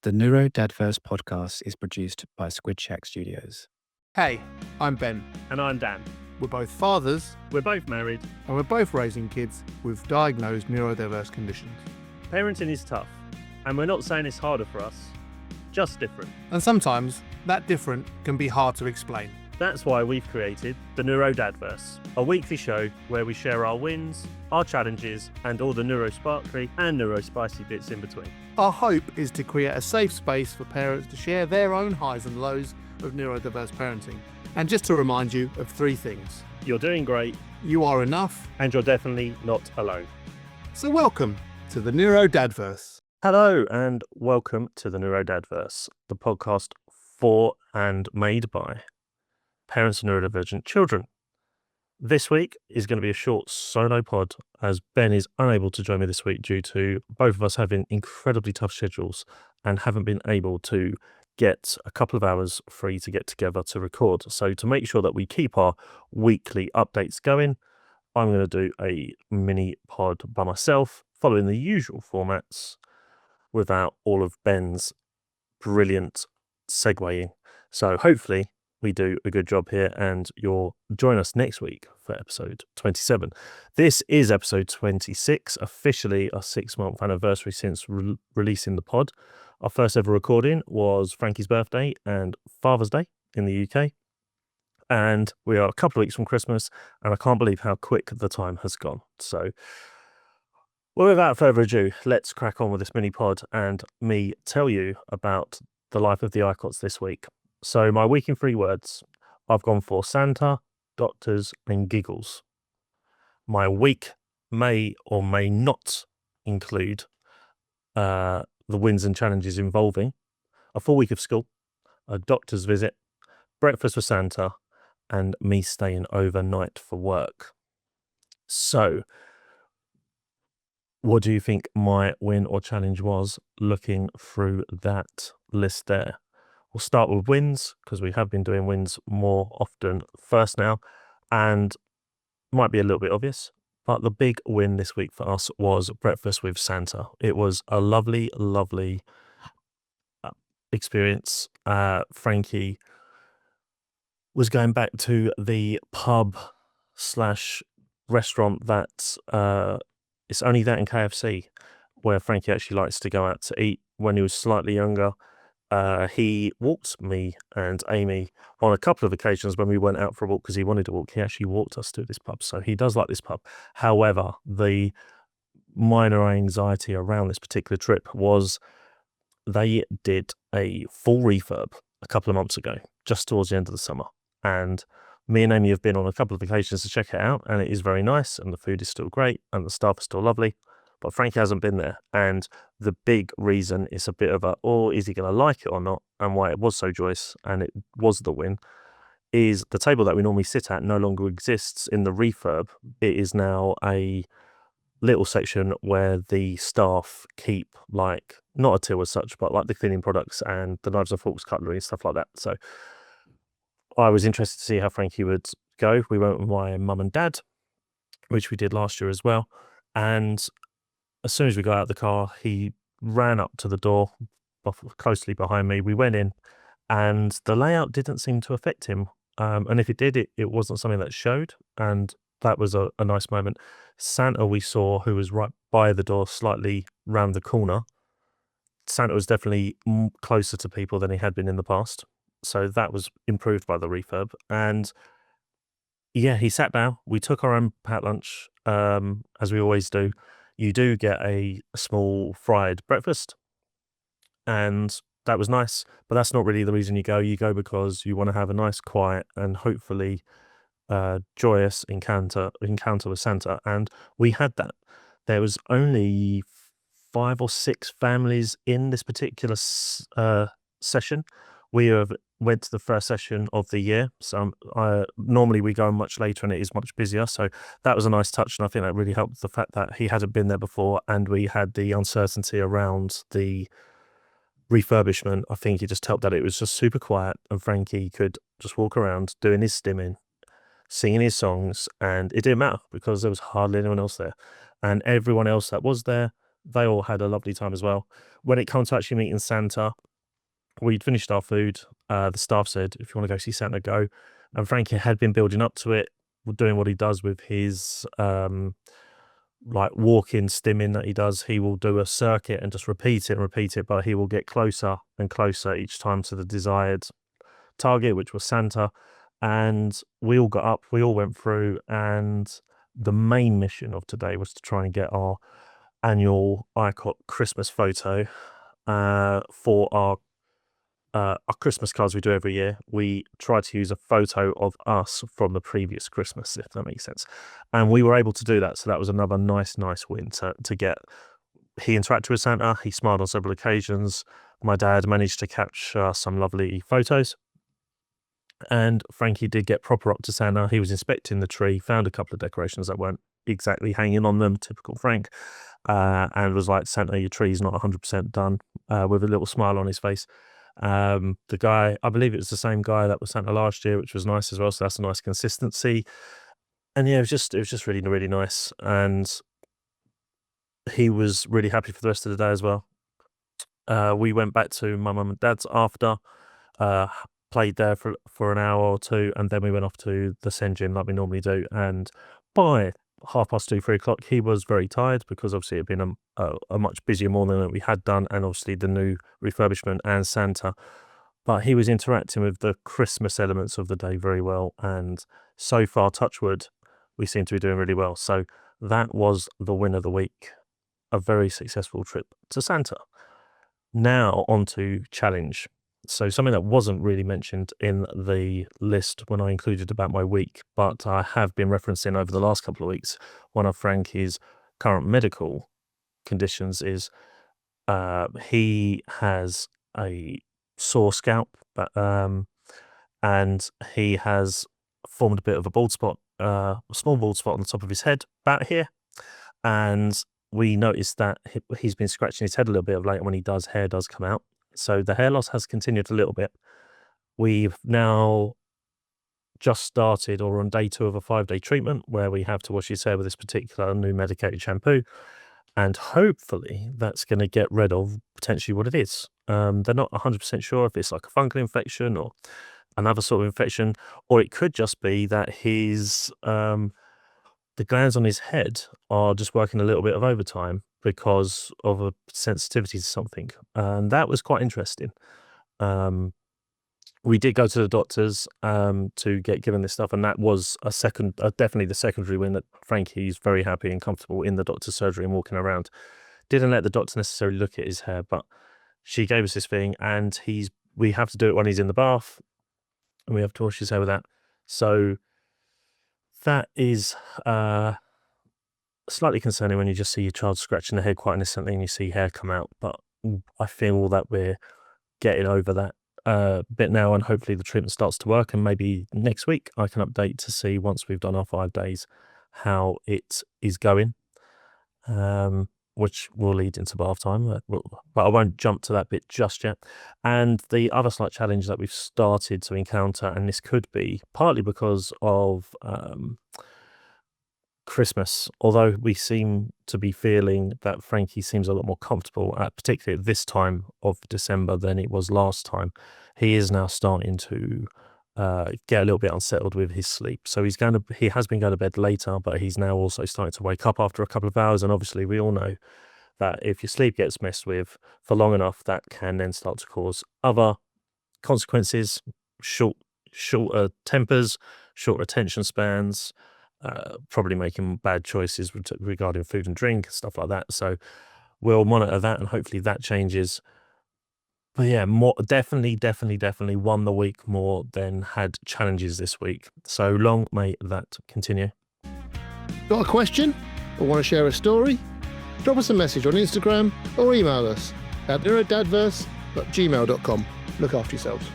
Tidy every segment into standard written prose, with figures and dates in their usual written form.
The NeuroDADverse podcast is produced by Squid Shack Studios. Hey, I'm Ben. And I'm Dan. We're both fathers, We're both married. and we're both raising kids with diagnosed neurodiverse conditions. Parenting is tough, and we're not saying it's harder for us, just different. And sometimes that different can be hard to explain. That's why we've created the NeuroDADverse, a weekly show where we share our wins, our challenges, and all the neurosparkly and neurospicy bits in between. Our hope is to create a safe space for parents to share their own highs and lows of neurodiverse parenting. And just to remind you of three things. You're doing great, You are enough. and you're definitely not alone. So welcome to the NeuroDADverse. Hello, and welcome to the NeuroDADverse, the podcast for and made by parents of neurodivergent children. This week is going to be a short solo pod, as Ben is unable to join me this week due to both of us having incredibly tough schedules and haven't been able to get a couple of hours free to get together to record. So to make sure that we keep our weekly updates going, I'm going to do a mini pod by myself, following the usual formats without all of Ben's brilliant segueing. So hopefully we do a good job here, and you'll join us next week for episode 27. This is episode 26, officially our 6-month anniversary since releasing the pod. Our first ever recording was Frankie's birthday and Father's Day in the UK. And we are a couple of weeks from Christmas, and I can't believe how quick the time has gone. So, well, without further ado, let's crack on with this mini pod and me tell you about the life of the Eycotts this week. So my week in 3 words, I've gone for Santa, doctors, and giggles. My week may or may not include the wins and challenges involving a full week of school, a doctor's visit, breakfast with Santa, and me staying overnight for work. So, what do you think my win or challenge was looking through that list there? We'll start with wins, because we have been doing wins more often first now, and might be a little bit obvious, but the big win this week for us was breakfast with Santa. It was a lovely, lovely experience. Frankie was going back to the pub / restaurant that it's only that in KFC, where Frankie actually likes to go out to eat when he was slightly younger. He walked me and Amy on a couple of occasions when we went out for a walk because he wanted to walk. He actually walked us to this pub, so he does like this pub. However, the minor anxiety around this particular trip was they did a full refurb a couple of months ago, just towards the end of the summer. And me and Amy have been on a couple of occasions to check it out, and it is very nice, and the food is still great, and the staff is still lovely. But Frankie hasn't been there, and the big reason is a bit of a, is he going to like it or not, and why it was so joyous, and it was the win, is the table that we normally sit at no longer exists in the refurb. It is now a little section where the staff keep, like, not a till as such, but like the cleaning products and the knives and forks, cutlery, and stuff like that. So I was interested to see how Frankie would go. We went with my mum and dad, which we did last year as well, and as soon as we got out of the car, he ran up to the door closely behind me. We went in, and the layout didn't seem to affect him. And if it did, it wasn't something that showed, and that was a nice moment. Santa we saw, who was right by the door, slightly round the corner. Santa was definitely closer to people than he had been in the past. So that was improved by the refurb. And yeah, he sat down. We took our own packed lunch, as we always do. You do get a small fried breakfast, and that was nice, but that's not really the reason you go. You go because you want to have a nice, quiet, and hopefully joyous encounter with Santa, and we had that. There was only 5 or 6 families in this particular session. We went to the first session of the year, so normally we go much later and it is much busier, so that was a nice touch, and I think that really helped the fact that he hadn't been there before, and we had the uncertainty around the refurbishment. I think it just helped that it was just super quiet, and Frankie could just walk around doing his stimming, singing his songs, and it didn't matter because there was hardly anyone else there, and everyone else that was there they all had a lovely time as well. When it comes to actually meeting Santa, we'd finished our food. The staff said, if you want to go see Santa, go. And Frankie had been building up to it, doing what he does with his like walk-in stimming that he does. He will do a circuit and just repeat it, but he will get closer and closer each time to the desired target, which was Santa. And we all got up, we all went through, and the main mission of today was to try and get our annual Eycott Christmas photo for our Christmas cards we do every year. We try to use a photo of us from the previous Christmas, if that makes sense. And we were able to do that. So that was another nice win to get. He interacted with Santa. He smiled on several occasions. My dad managed to capture some lovely photos. And Frankie did get proper up to Santa. He was inspecting the tree, found a couple of decorations that weren't exactly hanging on them, typical Frank, and was like, Santa, your tree's not 100% done, with a little smile on his face. The guy, I believe it was the same guy that was Santa last year, which was nice as well. So that's a nice consistency. And yeah, it was just really nice. And he was really happy for the rest of the day as well. We went back to my mum and dad's after, played there for an hour or two, and then we went off to the Sen gym like we normally do. And by 2:30, 3 o'clock, he was very tired because obviously it had been a much busier morning than we had done, and obviously the new refurbishment and Santa. But he was interacting with the Christmas elements of the day very well, and so far, touch wood, we seem to be doing really well. So that was the win of the week, a very successful trip to Santa. Now on to challenge. So something that wasn't really mentioned in the list when I included about my week, but I have been referencing over the last couple of weeks, one of Frankie's current medical conditions is he has a sore scalp, and he has formed a bit of a bald spot, a small bald spot on the top of his head, about here. And we noticed that he's been scratching his head a little bit of late, and when he does, hair does come out. So the hair loss has continued a little bit. We've now just started or on day 2 of a 5-day treatment where we have to wash his hair with this particular new medicated shampoo. And hopefully that's going to get rid of potentially what it is. They're not 100% sure if it's like a fungal infection or another sort of infection, or it could just be that his the glands on his head are just working a little bit of overtime because of a sensitivity to something. And that was quite interesting. We did go to the doctors to get given this stuff, and that was definitely the secondary win, that Frankie's very happy and comfortable in the doctor's surgery and walking around. Didn't let the doctor necessarily look at his hair, but she gave us this thing, and we have to do it when he's in the bath, and we have to wash his hair with that. So that is slightly concerning when you just see your child scratching the head quite innocently and you see hair come out. But I feel that we're getting over that bit now, and hopefully the treatment starts to work, and maybe next week I can update to see, once we've done our 5 days, how it is going, which will lead into bath time, but I won't jump to that bit just yet. And the other slight challenge that we've started to encounter, and this could be partly because of Christmas, although we seem to be feeling that Frankie seems a lot more comfortable particularly at this time of December than it was last time. He is now starting to get a little bit unsettled with his sleep. So he has been going to bed later, but he's now also starting to wake up after a couple of hours. And obviously we all know that if your sleep gets messed with for long enough, that can then start to cause other consequences, shorter tempers, shorter attention spans, probably making bad choices regarding food and drink, stuff like that. So we'll monitor that, and hopefully that changes. But yeah, definitely won the week more than had challenges this week. So long may that continue. Got a question or want to share a story? Drop us a message on Instagram or email us at neurodadverse@gmail.com. Look after yourselves.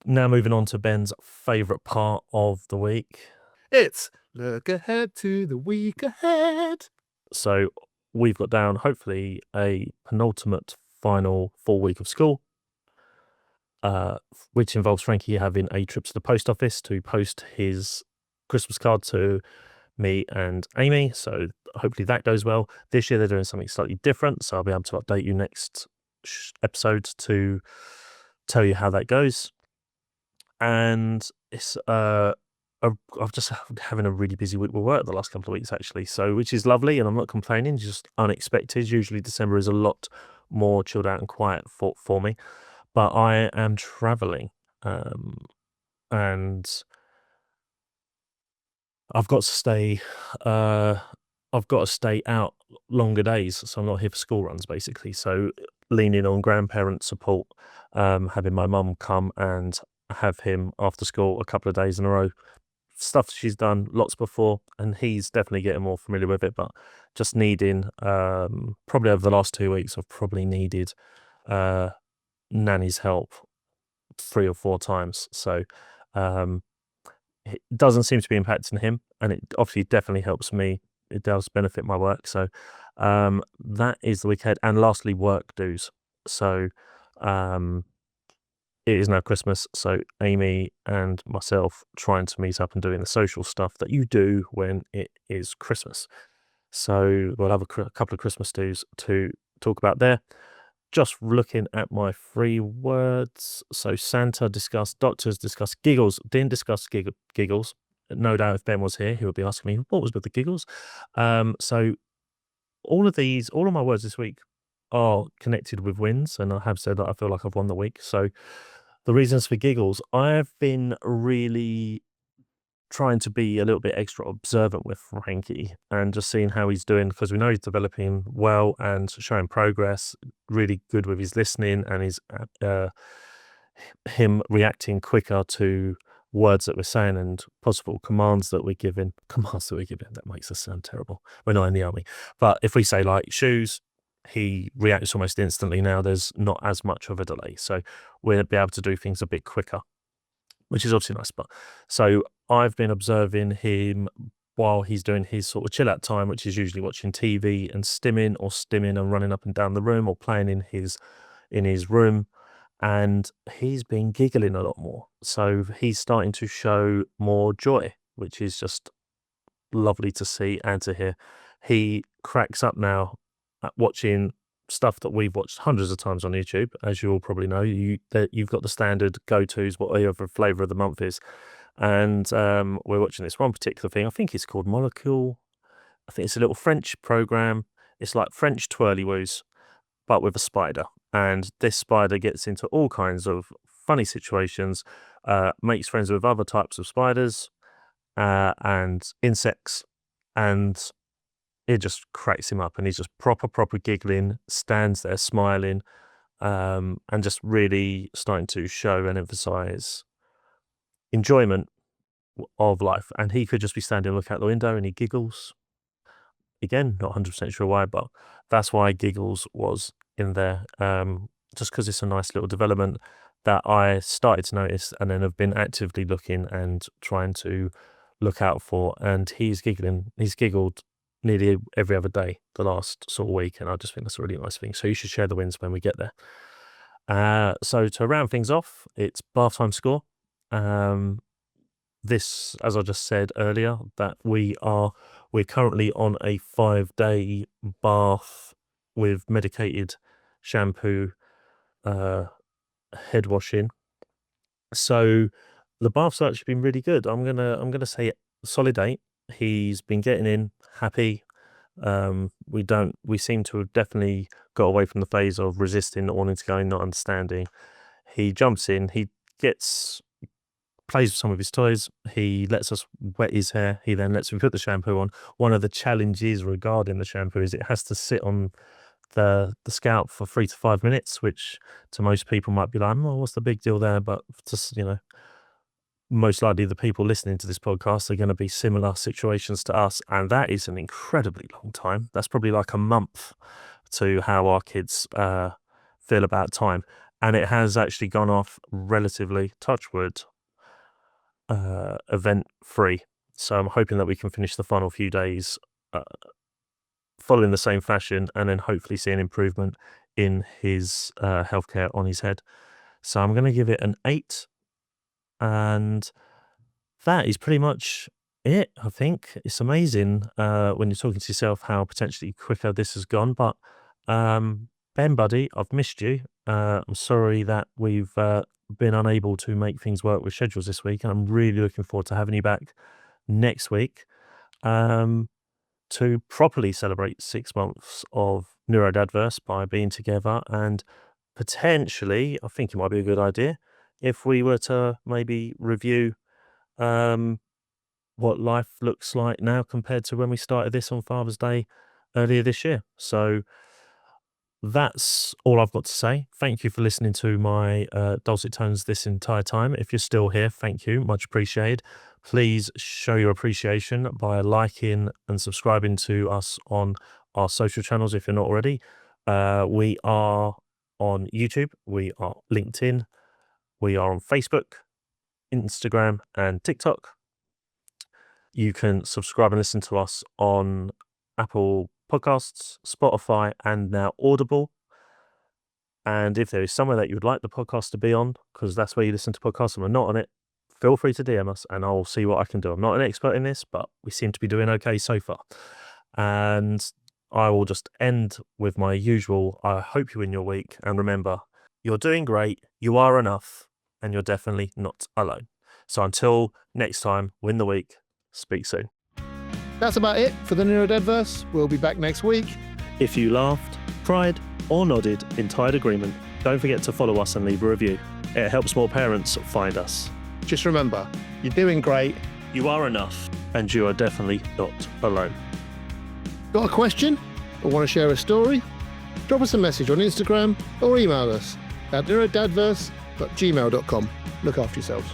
Now moving on to Ben's favourite part of the week. It's look ahead to the week ahead. So we've got down, hopefully, a penultimate final full week of school, which involves Frankie having a trip to the post office to post his Christmas card to me and Amy. So hopefully that goes well. This year they're doing something slightly different, so I'll be able to update you next episode to tell you how that goes. And it's I've just having a really busy week with work the last couple of weeks actually, so which is lovely, and I'm not complaining. Just unexpected. Usually December is a lot more chilled out and quiet for me, but I am traveling, and I've got to stay. I've got to stay out longer days, so I'm not here for school runs basically. So leaning on grandparent support, having my mum come and have him after school a couple of days in a row. Stuff she's done lots before, and he's definitely getting more familiar with it. But just needing, probably over the last 2 weeks, I've probably needed nanny's help 3 or 4 times. So it doesn't seem to be impacting him, and it obviously definitely helps me. It does benefit my work. So that is the week ahead. And lastly, work dues. So it is now Christmas, so Amy and myself trying to meet up and doing the social stuff that you do when it is Christmas. So we'll have a couple of Christmas dues to talk about there. Just looking at my 3 words. So Santa discussed, doctors discussed, giggles, didn't discuss giggles. No doubt if Ben was here, he would be asking me, what was with the giggles? So all of my words this week are connected with wins, and I have said that I feel like I've won the week. So the reasons for giggles, I've been really trying to be a little bit extra observant with Frankie and just seeing how he's doing, because we know he's developing well and showing progress, really good with his listening and his him reacting quicker to words that we're saying and possible commands that we're giving. That makes us sound terrible. We're not in the army. But if we say like shoes, he reacts almost instantly now. There's not as much of a delay. So we'll be able to do things a bit quicker, which is obviously nice. But so I've been observing him while he's doing his sort of chill out time, which is usually watching TV and stimming and running up and down the room or playing in his room. And he's been giggling a lot more. So he's starting to show more joy, which is just lovely to see and to hear. He cracks up now at watching stuff that we've watched hundreds of times on YouTube. As you all probably know, you've got the standard go-tos, whatever flavor of the month is. And we're watching this one particular thing. I think it's called Molecule. I think it's a little French program. It's like French twirly-woos, but with a spider. And this spider gets into all kinds of funny situations, makes friends with other types of spiders and insects, and it just cracks him up. And he's just proper giggling, stands there smiling, and just really starting to show and emphasize enjoyment of life. And he could just be standing looking out the window and he giggles. Again, not 100% sure why, but that's why Giggles was in there. Just because it's a nice little development that I started to notice and then have been actively looking and trying to look out for. And he's giggled nearly every other day the last sort of week, and I just think that's a really nice thing. So you should share the wins when we get there. So to round things off, it's bath time score. This, as I just said earlier, that we're currently on a 5-day bath with medicated shampoo, head washing. So the bath's actually been really good. I'm gonna say solid 8. He's been getting in, happy. We seem to have definitely got away from the phase of resisting, not wanting to go in, not understanding. He jumps in, he plays with some of his toys. He lets us wet his hair. He then lets me put the shampoo on. One of the challenges regarding the shampoo is it has to sit on the scalp for 3 to 5 minutes, which to most people might be like, oh, what's the big deal there? But just, most likely the people listening to this podcast are going to be similar situations to us. And that is an incredibly long time. That's probably like a month to how our kids feel about time. And it has actually gone off relatively, touch wood, event free. So I'm hoping that we can finish the final few days following the same fashion and then hopefully see an improvement in his healthcare on his head. So I'm going to give it an 8. And that is pretty much it, I think. It's amazing when you're talking to yourself how potentially quicker this has gone. But Ben, buddy, I've missed you. I'm sorry that we've been unable to make things work with schedules this week. And I'm really looking forward to having you back next week to properly celebrate 6 months of NeuroDADverse by being together. And potentially, I think it might be a good idea if we were to maybe review what life looks like now compared to when we started this on Father's Day earlier this year. So that's all I've got to say. Thank you for listening to my dulcet tones this entire time. If you're still here, thank you. Much appreciated. Please show your appreciation by liking and subscribing to us on our social channels if you're not already. We are on YouTube. We are LinkedIn. We are on Facebook, Instagram, and TikTok. You can subscribe and listen to us on Apple Podcasts, Spotify, and now Audible. And if there is somewhere that you would like the podcast to be on, because that's where you listen to podcasts and we're not on it, feel free to DM us and I'll see what I can do. I'm not an expert in this, but we seem to be doing okay so far. And I will just end with my usual, I hope you win your week. And remember, you're doing great, you are enough, and you're definitely not alone. So until next time, win the week. Speak soon. That's about it for the NeuroDADverse. We'll be back next week. If you laughed, cried, or nodded in tired agreement, don't forget to follow us and leave a review. It helps more parents find us. Just remember, you're doing great. You are enough, and you are definitely not alone. Got a question or want to share a story? Drop us a message on Instagram or email us at neurodadverse@gmail.com. Look after yourselves.